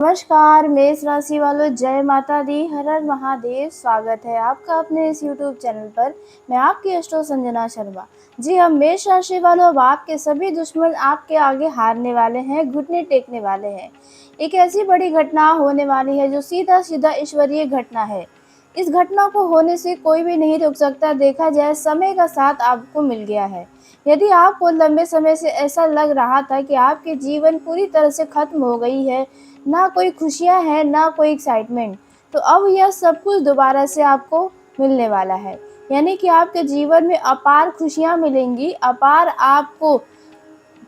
नमस्कार मेष राशि वालों, जय माता दी, हर हर महादेव। स्वागत है आपका अपने इस यूट्यूब चैनल पर। मैं आपकी एस्ट्रो संजना शर्मा। जी हाँ, मेष राशि वालों, अब आपके सभी दुश्मन आपके आगे हारने वाले हैं, घुटने टेकने वाले हैं। एक ऐसी बड़ी घटना होने वाली है जो सीधा सीधा ईश्वरीय घटना है। इस घटना को होने से कोई भी नहीं रोक सकता। देखा जाए, समय का साथ आपको मिल गया है। यदि आपको लंबे समय से ऐसा लग रहा था कि आपके जीवन पूरी तरह से खत्म हो गई है, ना कोई खुशियाँ हैं, ना कोई एक्साइटमेंट, तो अब यह सब कुछ दोबारा से आपको मिलने वाला है। यानी कि आपके जीवन में अपार खुशियाँ मिलेंगी, अपार आपको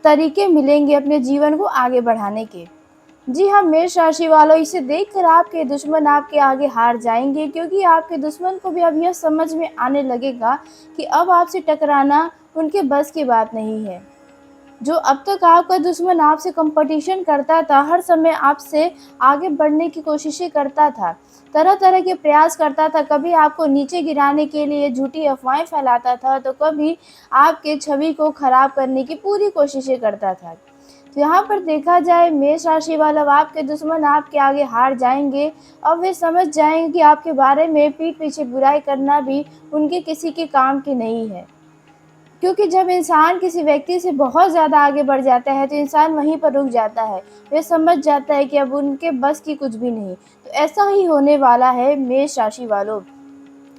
तरीके मिलेंगे अपने जीवन को आगे बढ़ाने के। जी हाँ, मेष राशि वालों, इसे देखकर आपके दुश्मन आपके आगे हार जाएंगे, क्योंकि आपके दुश्मन को भी अब यह समझ में आने लगेगा कि अब आपसे टकराना उनके बस की बात नहीं है। जो अब तक आपका दुश्मन आपसे कंपटीशन करता था, हर समय आपसे आगे बढ़ने की कोशिशें करता था, तरह तरह के प्रयास करता था, कभी आपको नीचे गिराने के लिए झूठी अफवाहें फैलाता था, तो कभी आपके छवि को खराब करने की पूरी कोशिशें करता था। तो यहाँ पर देखा जाए, मेष राशि वाला, आपके दुश्मन आपके आगे हार जाएंगे। अब वे समझ जाएंगे कि आपके बारे में पीठ पीछे बुराई करना भी उनके किसी के काम की नहीं है। क्योंकि जब इंसान किसी व्यक्ति से बहुत ज़्यादा आगे बढ़ जाता है तो इंसान वहीं पर रुक जाता है। वे समझ जाता है कि अब उनके बस की कुछ भी नहीं। तो ऐसा ही होने वाला है मेष राशि वालों।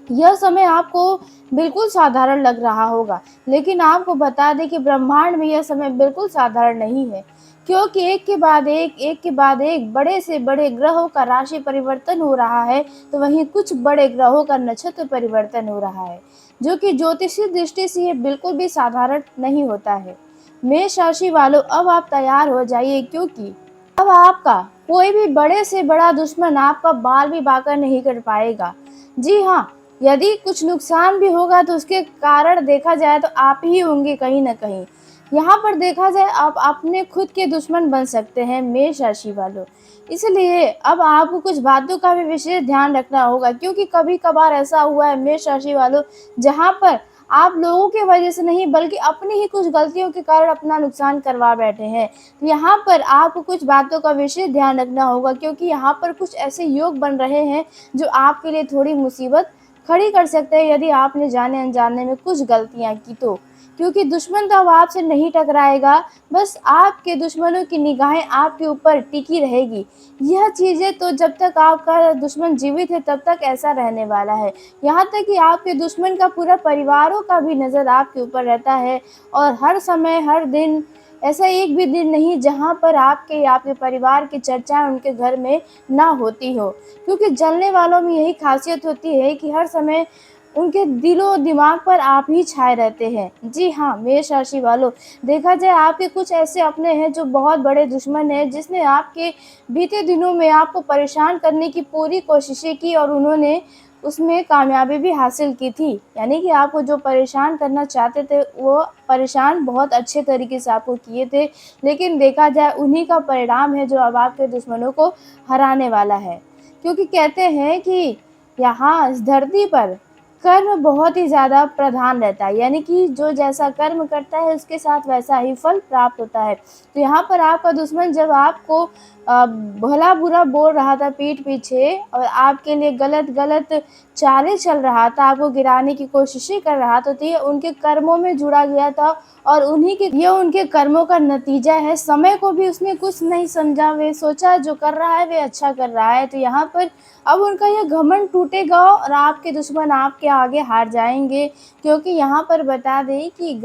यह समय आपको बिल्कुल साधारण लग रहा होगा, लेकिन आपको बता दें कि ब्रह्मांड में यह समय बिल्कुल साधारण नहीं है, क्योंकि एक के बाद एक बड़े से बड़े ग्रहों का राशि परिवर्तन हो रहा है, तो वहीं कुछ बड़े ग्रहों का नक्षत्र परिवर्तन हो रहा है, जो कि ज्योतिषीय दृष्टि से ये बिल्कुल भी साधारण नहीं होता है। मेष राशि वालों, अब आप तैयार हो जाइए, क्योंकि अब आपका कोई भी बड़े से बड़ा दुश्मन आपका बाल भी बांका नहीं कर पाएगा। जी हाँ, यदि कुछ नुकसान भी होगा तो उसके कारण देखा जाए तो आप ही होंगे कहीं ना कहीं। यहाँ पर देखा जाए, आप अपने खुद के दुश्मन बन सकते हैं मेष राशि वालों। इसलिए अब आपको कुछ बातों का भी विशेष ध्यान रखना होगा, क्योंकि कभी कभार ऐसा हुआ है मेष राशि वालों, जहाँ पर आप लोगों के वजह से नहीं बल्कि अपनी ही कुछ गलतियों के कारण अपना नुकसान करवा बैठे हैं। तो यहाँ पर आपको कुछ बातों का विशेष ध्यान रखना होगा, क्योंकि यहाँ पर कुछ ऐसे योग बन रहे हैं जो आपके लिए थोड़ी मुसीबत खड़ी कर सकते हैं, यदि आपने जाने अनजाने में कुछ गलतियां की तो। क्योंकि दुश्मन तो अब आपसे नहीं टकराएगा, बस आपके दुश्मनों की निगाहें आपके ऊपर टिकी रहेगी। यह चीज़ें तो जब तक आपका दुश्मन जीवित है तब तक ऐसा रहने वाला है। यहाँ तक कि आपके दुश्मन का पूरा परिवारों का भी नज़र आपके ऊपर रहता है, और हर समय हर दिन ऐसा एक भी दिन नहीं जहाँ पर आपके या आपके परिवार की चर्चाएं उनके घर में ना होती हो। क्योंकि जलने वालों में यही खासियत होती है कि हर समय उनके दिलो दिमाग पर आप ही छाए रहते हैं। जी हाँ, मेष राशि वालों, देखा जाए आपके कुछ ऐसे अपने हैं जो बहुत बड़े दुश्मन हैं, जिसने आपके बीते दिनों में आपको परेशान करने की पूरी कोशिशें की, और उन्होंने उसमें कामयाबी भी हासिल की थी। यानी कि आपको जो परेशान करना चाहते थे, वो परेशान बहुत अच्छे तरीके से आपको किए थे, लेकिन देखा जाए उन्हीं का परिणाम है जो अब आपके दुश्मनों को हराने वाला है। क्योंकि कहते हैं कि यहाँ इस धरती पर कर्म बहुत ही ज़्यादा प्रधान रहता है, यानी कि जो जैसा कर्म करता है उसके साथ वैसा ही फल प्राप्त होता है। तो यहाँ पर आपका दुश्मन जब आपको भला बुरा बोल रहा था पीठ पीछे, और आपके लिए गलत गलत चालें चल रहा था, आपको गिराने की कोशिशें कर रहा था, तो ये उनके कर्मों में जुड़ा गया था, और ये उनके कर्मों का नतीजा है। समय को भी उसने कुछ नहीं समझा, वे सोचा जो कर रहा है वे अच्छा कर रहा है। तो यहाँ पर अब उनका यह घमंड टूटेगा, और आपके दुश्मन आपके आगे हार जाएंगे। क्योंकि यहाँ पर बता दें कि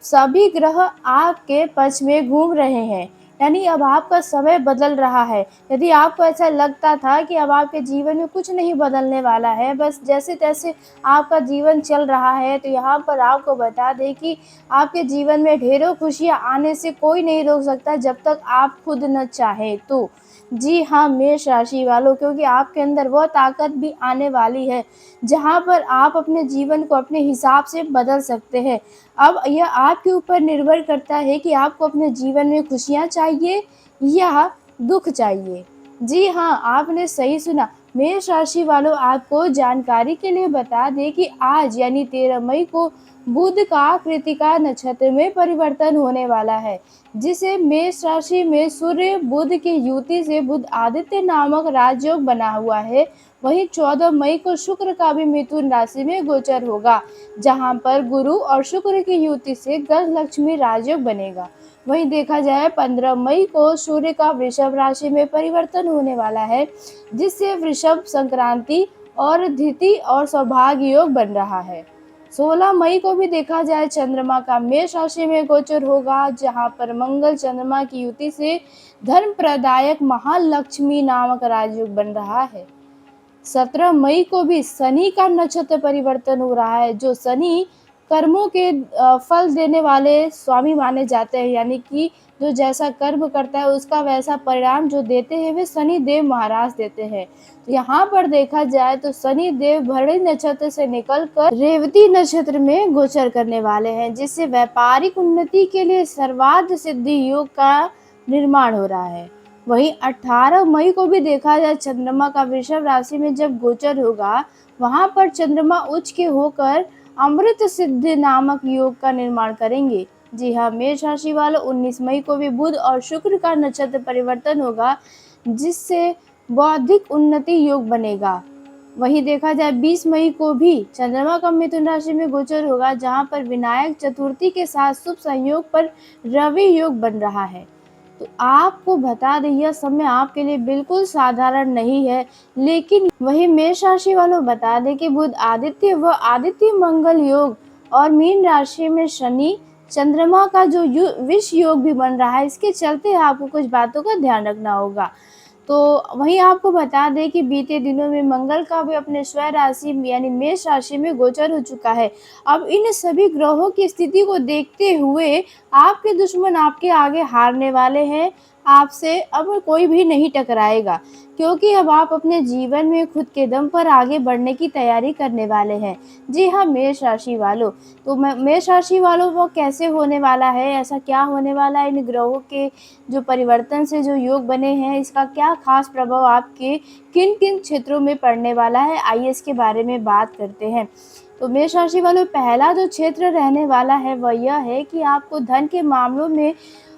सभी ग्रह आपके पक्ष में घूम रहे हैं, यानी अब आपका समय बदल रहा है। यदि आपको ऐसा लगता था कि अब आपके जीवन में कुछ नहीं बदलने वाला है, बस जैसे तैसे आपका जीवन चल रहा है, तो यहाँ पर आपको बता दें कि आपके जीवन में ढेरों खुशियाँ आने से कोई नहीं रोक सकता, जब तक आप खुद न चाहे तो। जी हाँ, मेष राशि वालों, क्योंकि आपके अंदर वह ताकत भी आने वाली है जहाँ पर आप अपने जीवन को अपने हिसाब से बदल सकते हैं। अब यह आपके ऊपर निर्भर करता है कि आपको अपने जीवन में खुशियाँ चाहिए या दुख चाहिए। जी हाँ, आपने सही सुना। मेष राशि वालों, आपको जानकारी के लिए बता दें कि आज यानी 13 मई को बुध का कृतिका नक्षत्र में परिवर्तन होने वाला है, जिसे मेष राशि में सूर्य बुध की युति से बुध आदित्य नामक राजयोग बना हुआ है। वहीं 14 मई को शुक्र का भी मिथुन राशि में गोचर होगा, जहां पर गुरु और शुक्र की युति से ग्रह लक्ष्मी राजयोग बनेगा। वहीं देखा जाए 15 मई को सूर्य का वृषभ राशि में परिवर्तन होने वाला है, जिससे वृषभ संक्रांति और धीति और सौभाग्य योग बन रहा है। 16 मई को भी देखा जाए चंद्रमा का मेष राशि में गोचर होगा, जहां पर मंगल चंद्रमा की युति से धर्म प्रदायक महालक्ष्मी नामक राजयोग बन रहा है। 17 मई को भी शनि का नक्षत्र परिवर्तन हो रहा है, जो शनि कर्मों के फल देने वाले स्वामी माने जाते हैं, यानी कि जो जैसा कर्म करता है उसका वैसा परिणाम जो देते हैं वे शनि देव महाराज देते हैं। तो यहाँ पर देखा जाए तो शनि देव भरणी नक्षत्र से निकलकर रेवती नक्षत्र में गोचर करने वाले हैं, जिससे व्यापारिक उन्नति के लिए सर्वार्थ सिद्धि योग का निर्माण हो रहा है। वहीं 18 मई को भी देखा जाए चंद्रमा का वृषभ राशि में जब गोचर होगा, वहां पर चंद्रमा उच्च के होकर अमृत सिद्धि नामक योग का निर्माण करेंगे। जी हाँ, मेष राशि वालों 19 मई को भी बुध और शुक्र का नक्षत्र परिवर्तन होगा, जिससे बौद्धिक उन्नति योग बनेगा। वहीं देखा जाए 20 मई को भी चंद्रमा का मिथुन राशि में गोचर होगा, जहां पर विनायक चतुर्थी के साथ शुभ संयोग पर रवि योग बन रहा है। तो आपको बता दें यह समय आपके लिए बिल्कुल साधारण नहीं है, लेकिन वही मेष राशि वालों बता दें कि बुध आदित्य व आदित्य मंगल योग और मीन राशि में शनि चंद्रमा का जो विष योग भी बन रहा है, इसके चलते आपको कुछ बातों का ध्यान रखना होगा। तो वहीं आपको बता दें कि बीते दिनों में मंगल का भी अपने स्वयं राशि यानी मेष राशि में गोचर हो चुका है। अब इन सभी ग्रहों की स्थिति को देखते हुए आपके दुश्मन आपके आगे हारने वाले हैं। आपसे अब कोई भी नहीं टकराएगा, क्योंकि अब आप अपने जीवन में खुद के दम पर आगे बढ़ने की तैयारी करने वाले हैं। जी हाँ, मेष राशि वालों, तो मेष राशि वालों वो कैसे होने वाला है, ऐसा क्या होने वाला है, इन ग्रहों के जो परिवर्तन से जो योग बने हैं इसका क्या खास प्रभाव आपके किन किन क्षेत्रों में पड़ने वाला है, आइए इसके बारे में बात करते हैं। तो मेष राशि वालों, पहला जो क्षेत्र रहने वाला है वह यह है कि आपको धन के मामलों में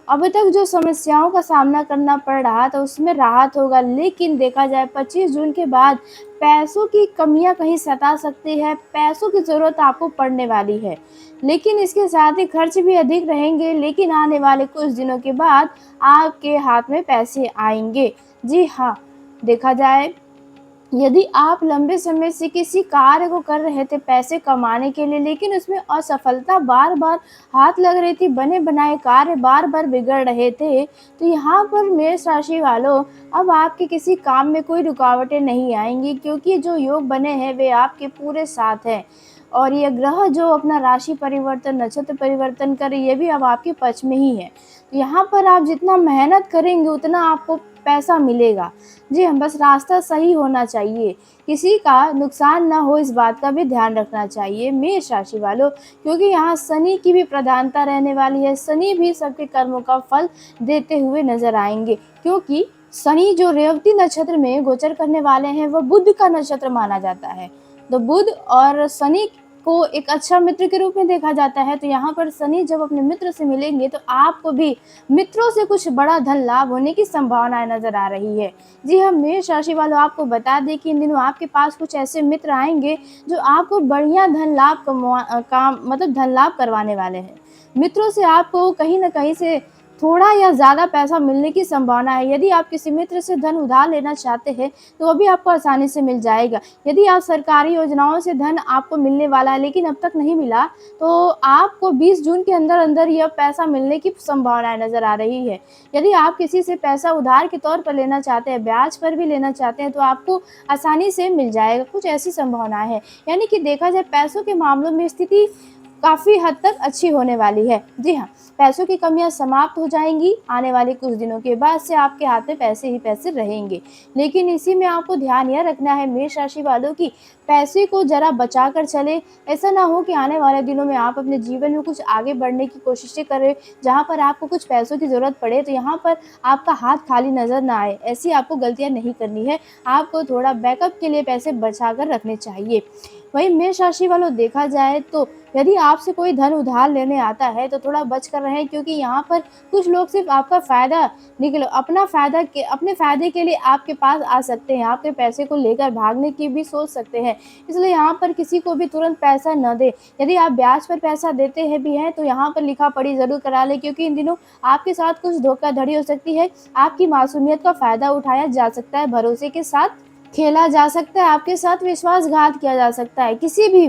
अब तक जो समस्याओं का सामना करना पड़ रहा था उसमें राहत होगा, लेकिन देखा जाए 25 जून के बाद पैसों की कमियां कहीं सता सकती है, पैसों की ज़रूरत आपको पड़ने वाली है, लेकिन इसके साथ ही खर्च भी अधिक रहेंगे। लेकिन आने वाले कुछ दिनों के बाद आपके हाथ में पैसे आएंगे। जी हाँ, देखा जाए यदि आप लंबे समय से किसी कार्य को कर रहे थे पैसे कमाने के लिए, लेकिन उसमें असफलता बार बार हाथ लग रही थी, बने बनाए कार्य बार बार बिगड़ रहे थे, तो यहाँ पर मेष राशि वालों अब आपके किसी काम में कोई रुकावटें नहीं आएंगी, क्योंकि जो योग बने हैं वे आपके पूरे साथ हैं। और ये ग्रह जो अपना राशि परिवर्तन नक्षत्र परिवर्तन करे ये भी अब आपके पक्ष में ही है। तो यहाँ पर आप जितना मेहनत करेंगे उतना आपको पैसा मिलेगा। जी हाँ, बस रास्ता सही होना चाहिए, किसी का नुकसान ना हो इस बात का भी ध्यान रखना चाहिए मेष राशि वालों, क्योंकि यहाँ शनि की भी प्रधानता रहने वाली है। शनि भी सबके कर्मों का फल देते हुए नजर आएंगे, क्योंकि शनि जो रेवती नक्षत्र में गोचर करने वाले हैं वह बुध का नक्षत्र माना जाता है। तो बुध और शनि को एक अच्छा मित्र के रूप में देखा जाता है। तो यहाँ पर शनि जब अपने मित्र से मिलेंगे तो आपको भी मित्रों से कुछ बड़ा धन लाभ होने की संभावनाएं नजर आ रही है। जी हाँ, मेष राशि वालों, आपको बता दें कि इन दिनों आपके पास कुछ ऐसे मित्र आएंगे जो आपको बढ़िया धन लाभ मतलब धन लाभ करवाने वाले हैं। मित्रों से आपको कहीं ना कहीं से थोड़ा या ज़्यादा पैसा मिलने की संभावना है। यदि आप किसी मित्र से धन उधार लेना चाहते हैं तो वो भी आपको आसानी से मिल जाएगा। यदि आप सरकारी योजनाओं से धन आपको मिलने वाला है लेकिन अब तक नहीं मिला, तो आपको 20 जून के अंदर अंदर यह पैसा मिलने की संभावनाएं नज़र आ रही है। यदि आप किसी से पैसा उधार के तौर पर लेना चाहते हैं, ब्याज पर भी लेना चाहते हैं, तो आपको आसानी से मिल जाएगा। कुछ ऐसी संभावनाएं हैं, यानी कि देखा जाए पैसों के मामलों में स्थिति काफ़ी हद तक अच्छी होने वाली है। जी हाँ, पैसों की कमियां समाप्त हो जाएंगी। आने वाले कुछ दिनों के बाद से आपके हाथ में पैसे ही पैसे रहेंगे, लेकिन इसी में आपको ध्यान यह रखना है मेष राशि वालों की पैसे को जरा बचा कर चले। ऐसा ना हो कि आने वाले दिनों में आप अपने जीवन में कुछ आगे बढ़ने की कोशिशें करें, जहाँ पर आपको कुछ पैसों की ज़रूरत पड़े तो यहाँ पर आपका हाथ खाली नज़र ना आए। ऐसी आपको गलतियाँ नहीं करनी है, आपको थोड़ा बैकअप के लिए पैसे बचा कर रखने चाहिए। वहीं मेष राशि वालों देखा जाए तो यदि आपसे कोई धन उधार लेने आता है तो थोड़ा बच कर रहें, क्योंकि यहाँ पर कुछ लोग सिर्फ आपका फ़ायदा निकलो अपने फ़ायदे के लिए आपके पास आ सकते हैं, आपके पैसे को लेकर भागने की भी सोच सकते हैं। इसलिए यहाँ पर किसी को भी तुरंत पैसा न दें। यदि आप ब्याज पर पैसा देते हैं भी हैं तो यहाँ पर लिखा-पढ़ी ज़रूर करा लें, क्योंकि इन दिनों आपके साथ कुछ धोखाधड़ी हो सकती है। आपकी मासूमियत का फ़ायदा उठाया जा सकता है, भरोसे के साथ खेला जा सकता है, आपके साथ विश्वासघात किया जा सकता है। किसी भी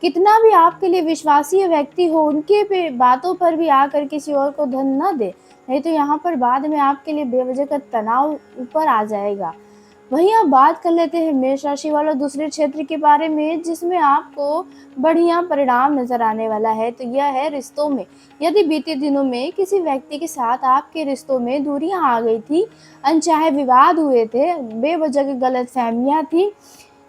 कितना भी आपके लिए विश्वसनीय व्यक्ति हो, उनके पे बातों पर भी आकर किसी और को धन ना दें, नहीं तो यहाँ पर बाद में आपके लिए बेवजह का तनाव ऊपर आ जाएगा। वहीं अब बात कर लेते हैं मेष राशि वालों दूसरे क्षेत्र के बारे में, जिसमें आपको बढ़िया परिणाम नज़र आने वाला है, तो यह है रिश्तों में। यदि बीते दिनों में किसी व्यक्ति के साथ आपके रिश्तों में दूरियां आ गई थी, अनचाहे विवाद हुए थे, बेवजह की गलतफहमियां थी,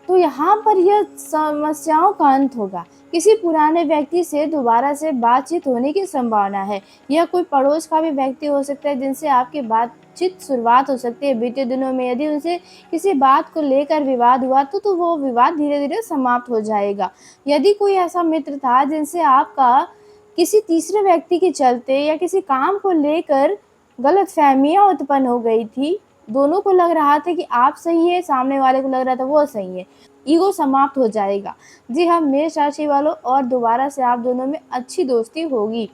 तो यहाँ पर यह समस्याओं का अंत होगा। किसी पुराने व्यक्ति से दोबारा से बातचीत होने की संभावना है। यह कोई पड़ोस का भी व्यक्ति हो सकता है जिनसे आपकी बातचीत शुरुआत हो सकती है बीते दिनों में। यदि उनसे किसी बात को लेकर विवाद हुआ तो वो विवाद धीरे-धीरे समाप्त हो जाएगा। यदि कोई ऐसा मित्र था जिनसे आपका किसी तीसरे व्यक्ति के चलते या किसी काम को लेकर गलतफ़हमियाँ उत्पन्न हो गई थी, दोनों को लग रहा था कि आप सही हैं, सामने वाले को लग रहा था वो सही है, ईगो समाप्त हो जाएगा। जी हाँ, मेष राशि वालों और दोबारा से आप दोनों में अच्छी दोस्ती होगी।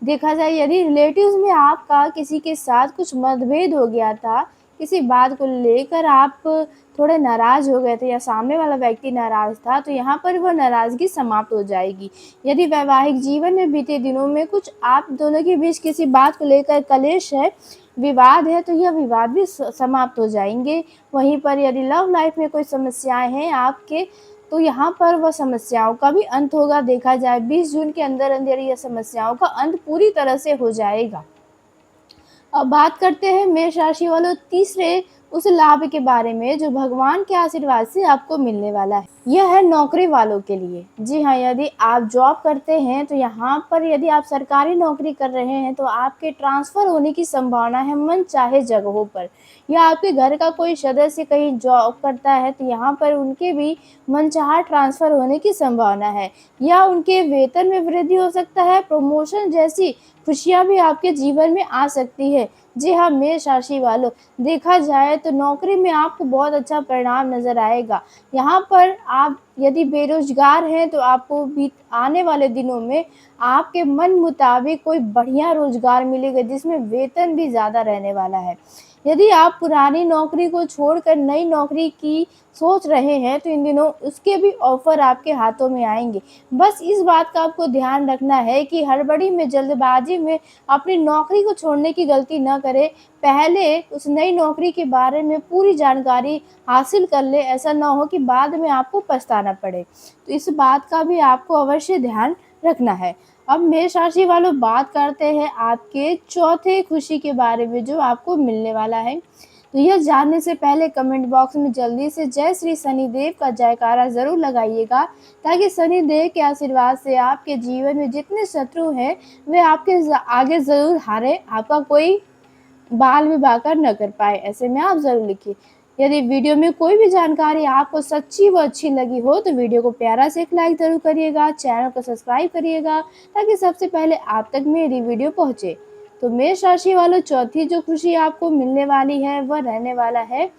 देखा जाए यदि रिलेटिव्स में आपका किसी के साथ कुछ मतभेद हो गया था, किसी बात को लेकर आप थोड़े नाराज़ हो गए थे या सामने वाला व्यक्ति नाराज़ था, तो यहाँ पर वो नाराज़गी समाप्त हो जाएगी। यदि वैवाहिक जीवन में बीते दिनों में कुछ आप दोनों के बीच किसी बात को लेकर कलेश है, विवाद है, तो यह विवाद भी समाप्त हो जाएँगे। वहीं पर यदि लव लाइफ़ में कोई समस्याएँ हैं आपके, तो यहाँ पर वह समस्याओं का भी अंत होगा। देखा जाए 20 जून के अंदर-अंदर यह समस्याओं का अंत पूरी तरह से हो जाएगा। अब बात करते हैं मेष राशि वालों तीसरे उस लाभ के बारे में जो भगवान के आशीर्वाद से आपको मिलने वाला है। यह है नौकरी वालों के लिए। जी हाँ, यदि आप जॉब करते हैं तो यहाँ पर यदि आप सरकारी नौकरी कर रहे हैं तो आपके ट्रांसफ़र होने की संभावना है मनचाहे जगहों पर, या आपके घर का कोई सदस्य कहीं जॉब करता है तो यहाँ पर उनके भी मनचाहा ट्रांसफ़र होने की संभावना है, या उनके वेतन में वृद्धि हो सकता है, प्रमोशन जैसी खुशियाँ भी आपके जीवन में आ सकती है। जी हाँ, मेष राशि वालों देखा जाए तो नौकरी में आपको बहुत अच्छा परिणाम नज़र आएगा। यहाँ पर आप यदि बेरोज़गार हैं तो आपको भी आने वाले दिनों में आपके मन मुताबिक कोई बढ़िया रोज़गार मिलेगा जिसमें वेतन भी ज़्यादा रहने वाला है। यदि आप पुरानी नौकरी को छोड़कर नई नौकरी की सोच रहे हैं तो इन दिनों उसके भी ऑफ़र आपके हाथों में आएँगे। बस इस बात का आपको ध्यान रखना है कि हड़बड़ी में, जल्दबाज़ी में अपनी नौकरी को छोड़ने की गलती न करें। पहले उस नई नौकरी के बारे में पूरी जानकारी हासिल कर लें, ऐसा ना हो कि बाद में आपको पछताना पड़े। तो इस बात का भी आपको अवश्य ध्यान रखना है। अब मेष राशि वालों बात करते हैं आपके चौथे खुशी के बारे में जो आपको मिलने वाला है। तो यह जानने से पहले कमेंट बॉक्स में जल्दी से जय श्री शनिदेव का जयकारा ज़रूर लगाइएगा, ताकि शनिदेव के आशीर्वाद से आपके जीवन में जितने शत्रु हैं वे आपके आगे ज़रूर हारें, आपका कोई बाल भी बांका न कर पाए। ऐसे में आप ज़रूर लिखिए। यदि वीडियो में कोई भी जानकारी आपको सच्ची व अच्छी लगी हो तो वीडियो को प्यारा से एक लाइक ज़रूर करिएगा, चैनल को सब्सक्राइब करिएगा ताकि सबसे पहले आप तक मेरी वीडियो पहुँचे। तो मेष राशि वालों चौथी जो खुशी आपको मिलने वाली है वह रहने वाला है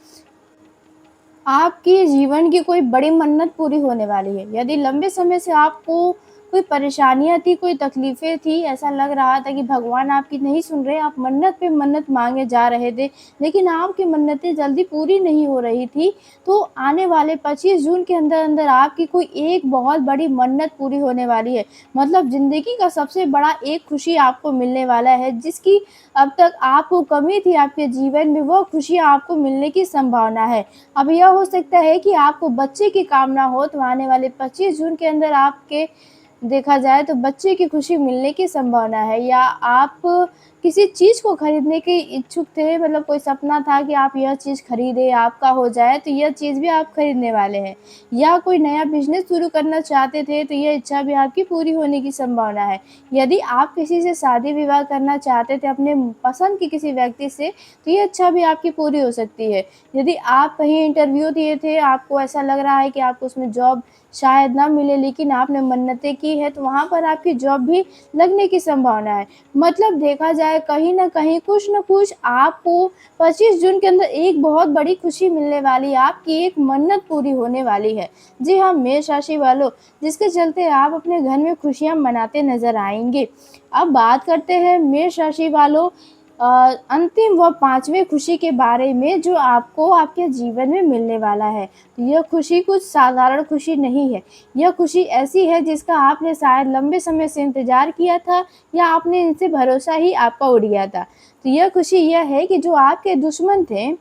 आपके जीवन की कोई बड़ी मन्नत पूरी होने वाली है। यदि लंबे समय से आपको कोई परेशानियाँ थी, कोई तकलीफ़ें थी, ऐसा लग रहा था कि भगवान आपकी नहीं सुन रहे, आप मन्नत पे मन्नत माँगे जा रहे थे, लेकिन आपकी मन्नतें जल्दी पूरी नहीं हो रही थी, तो आने वाले 25 जून के अंदर-अंदर आपकी कोई एक बहुत बड़ी मन्नत पूरी होने वाली है। मतलब ज़िंदगी का सबसे बड़ा एक खुशी आपको मिलने वाला है, जिसकी अब तक आपको कमी थी आपके जीवन में, वो खुशियाँ आपको मिलने की संभावना है। अब यह हो सकता है कि आपको बच्चे की कामना हो तो आने वाले 25 जून के अंदर आपके देखा जाए तो बच्चे की खुशी मिलने की संभावना है, या आप किसी चीज़ को खरीदने के इच्छुक थे, मतलब कोई सपना था कि आप यह चीज़ खरीदें, आपका हो जाए, तो यह चीज़ भी आप खरीदने वाले हैं। या कोई नया बिज़नेस शुरू करना चाहते थे, तो यह इच्छा भी आपकी पूरी होने की संभावना है। यदि आप किसी से शादी-विवाह करना चाहते थे अपने पसंद के किसी व्यक्ति से, तो ये इच्छा भी आपकी पूरी हो सकती है। यदि आप कहीं इंटरव्यू दिए थे, आपको ऐसा लग रहा है कि आपको उसमें जॉब शायद ना मिले, लेकिन आपने मन्नतें की है, तो वहाँ पर आपकी जॉब भी लगने की संभावना है। मतलब देखा जाए कहीं न कहीं कुछ न कुछ आपको 25 जून के अंदर एक बहुत बड़ी खुशी मिलने वाली है, आपकी एक मन्नत पूरी होने वाली है। जी हाँ, मेष राशि वालों, जिसके चलते आप अपने घर में खुशियाँ मनाते नज़र आएँगे। अब बात करते हैं मेष राशि वालों अंतिम व 5वें खुशी के बारे में, जो आपको आपके जीवन में मिलने वाला है। तो यह खुशी कुछ साधारण खुशी नहीं है। यह खुशी ऐसी है जिसका आपने शायद लंबे समय से इंतज़ार किया था, या आपने इनसे भरोसा ही आपका उड़ गया था। तो यह खुशी यह है कि जो आपके दुश्मन थे,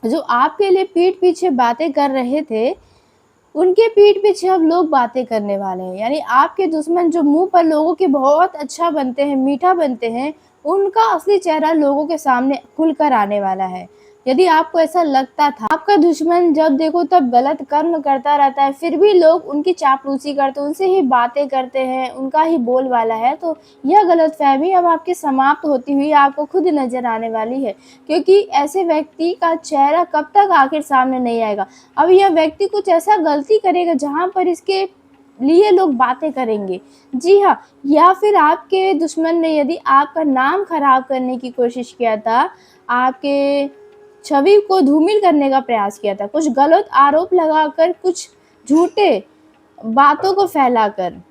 जो आपके लिए पीठ पीछे बातें कर रहे थे, उनके पीठ पीछे अब लोग बातें करने वाले हैं। यानी आपके दुश्मन जो मुँह पर लोगों के बहुत अच्छा बनते हैं, मीठा बनते हैं, उनका असली चेहरा लोगों के सामने खुलकर आने वाला है। यदि आपको ऐसा लगता था, आपका दुश्मन जब देखो तब गलत कर्म करता रहता है, फिर भी लोग उनकी चापलूसी करते हैं, उनसे ही बातें करते हैं, उनका ही बोलबाला है, तो यह गलतफ़हमी अब आपकी समाप्त होती हुई आपको खुद नज़र आने वाली है। क्योंकि ऐसे व्यक्ति का चेहरा कब तक आखिर सामने नहीं आएगा। अब यह व्यक्ति कुछ ऐसा गलती करेगा जहाँ पर इसके लिए लोग बातें करेंगे। जी हाँ, या फिर आपके दुश्मन ने यदि आपका नाम खराब करने की कोशिश किया था, आपके छवि को धूमिल करने का प्रयास किया था, कुछ गलत आरोप लगाकर, कुछ झूठे बातों को फैलाकर,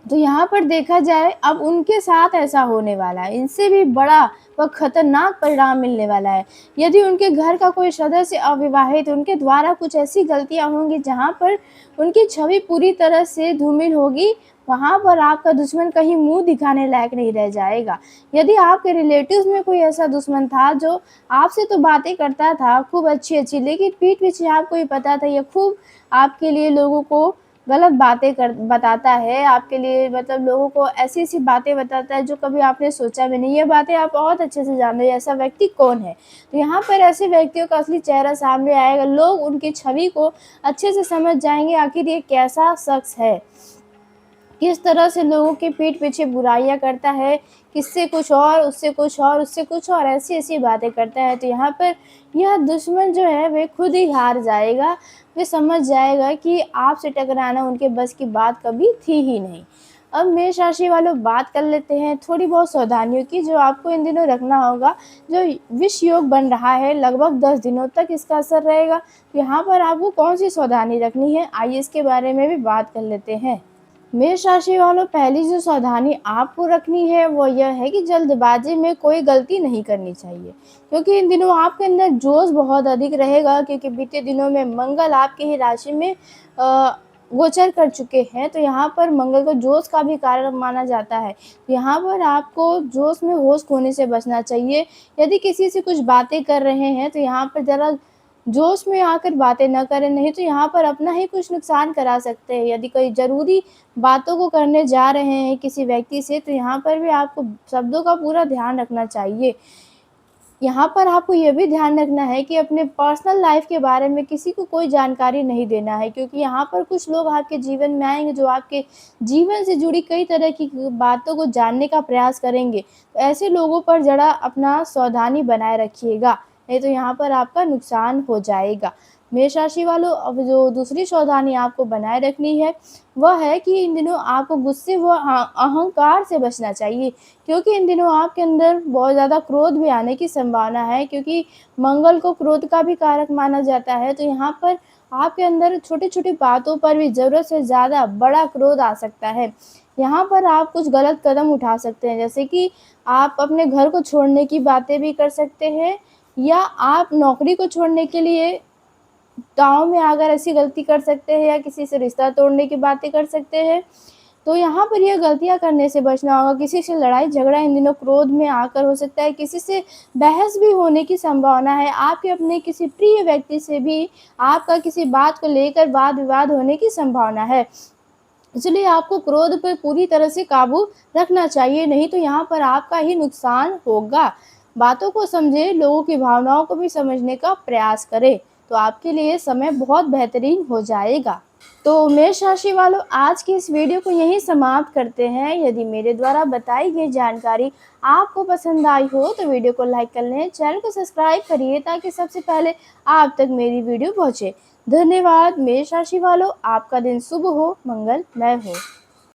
तो यहाँ पर देखा जाए अब उनके साथ ऐसा होने वाला है। इनसे भी बड़ा व खतरनाक परिणाम मिलने वाला है। यदि उनके घर का कोई सदस्य अविवाहित, उनके द्वारा कुछ ऐसी गलतियाँ होंगी जहाँ पर उनकी छवि पूरी तरह से धूमिल होगी, वहाँ पर आपका दुश्मन कहीं मुँह दिखाने लायक नहीं रह जाएगा। यदि आपके रिलेटिव्स में कोई ऐसा दुश्मन था जो आपसे तो बातें करता था खूब अच्छी-अच्छी, लेकिन पीठ पीछे आपको ये पता था ये खूब आपके लिए लोगों को गलत बातें कर बताता है, आपके लिए मतलब लोगों को ऐसी-ऐसी बातें बताता है जो कभी आपने सोचा भी नहीं। ये बातें आप बहुत अच्छे से जानते हैं, ऐसा व्यक्ति कौन है। तो यहाँ पर ऐसे व्यक्तियों का असली चेहरा सामने आएगा, लोग उनकी छवि को अच्छे से समझ जाएँगे आखिर ये कैसा शख्स है। किस तरह से लोगों के पीठ पीछे बुराइयाँ करता है, किससे कुछ और, उससे कुछ और, उससे कुछ और, ऐसी-ऐसी बातें करता है। तो यहाँ पर यह दुश्मन जो है वह खुद ही हार जाएगा, वह समझ जाएगा कि आपसे टकराना उनके बस की बात कभी थी ही नहीं। अब मेष राशि वालों, बात कर लेते हैं थोड़ी बहुत सावधानियों की जो आपको इन दिनों रखना होगा। जो विष योग बन रहा है लगभग 10 दिनों तक इसका असर रहेगा। यहाँ पर आपको कौन-सी सावधानी रखनी है, आइए इसके बारे में भी बात कर लेते हैं। मेष राशि वालों, पहली जो सावधानी आपको रखनी है वो यह है कि जल्दबाजी में कोई गलती नहीं करनी चाहिए, क्योंकि इन दिनों आपके अंदर जोश बहुत अधिक रहेगा, क्योंकि बीते दिनों में मंगल आपकी ही राशि में गोचर कर चुके हैं। तो यहाँ पर मंगल को जोश का भी कारण माना जाता है। यहाँ पर आपको जोश में होश खोने से बचना चाहिए। यदि किसी से कुछ बातें कर रहे हैं तो यहाँ पर ज़रा जोश में आकर बातें ना करें, नहीं तो यहाँ पर अपना ही कुछ नुकसान करा सकते हैं। यदि कोई ज़रूरी बातों को करने जा रहे हैं किसी व्यक्ति से, तो यहाँ पर भी आपको शब्दों का पूरा ध्यान रखना चाहिए। यहाँ पर आपको ये भी ध्यान रखना है कि अपने पर्सनल लाइफ़ के बारे में किसी को कोई जानकारी नहीं देना है, क्योंकि यहाँ पर कुछ लोग आपके जीवन में आएँगे जो आपके जीवन से जुड़ी कई तरह की बातों को जानने का प्रयास करेंगे। तो ऐसे लोगों पर ज़रा अपना सावधानी बनाए रखिएगा, नहीं तो यहाँ पर आपका नुकसान हो जाएगा। मेष राशि वालों, अब जो दूसरी सावधानी आपको बनाए रखनी है, वह है कि इन दिनों आपको गुस्से व अहंकार से बचना चाहिए, क्योंकि इन दिनों आपके अंदर बहुत ज़्यादा क्रोध भी आने की संभावना है, क्योंकि मंगल को क्रोध का भी कारक माना जाता है। तो यहाँ पर आपके अंदर छोटी-छोटी बातों पर भी ज़रूरत से ज़्यादा बड़ा क्रोध आ सकता है। यहाँ पर आप कुछ गलत कदम उठा सकते हैं, जैसे कि आप अपने घर को छोड़ने की बातें भी कर सकते हैं, या आप नौकरी को छोड़ने के लिए गाँव में आकर ऐसी गलती कर सकते हैं, या किसी से रिश्ता तोड़ने की बातें कर सकते हैं। तो यहाँ पर ये गलतियाँ करने से बचना होगा। किसी से लड़ाई-झगड़ा इन दिनों क्रोध में आकर हो सकता है, किसी से बहस भी होने की संभावना है। आपके अपने किसी प्रिय व्यक्ति से भी आपका किसी बात को लेकर वाद-विवाद होने की संभावना है। इसलिए आपको क्रोध पर पूरी तरह से काबू रखना चाहिए, नहीं तो यहाँ पर आपका ही नुकसान होगा। बातों को समझें, लोगों की भावनाओं को भी समझने का प्रयास करें, तो आपके लिए समय बहुत बेहतरीन हो जाएगा। तो मेष राशि वालों, आज की इस वीडियो को यहीं समाप्त करते हैं। यदि मेरे द्वारा बताई गई जानकारी आपको पसंद आई हो तो वीडियो को लाइक कर लें, चैनल को सब्सक्राइब करिए ताकि सबसे पहले आप तक मेरी वीडियो पहुंचे। धन्यवाद मेष राशि वालों, आपका दिन शुभ हो, मंगलमय हो।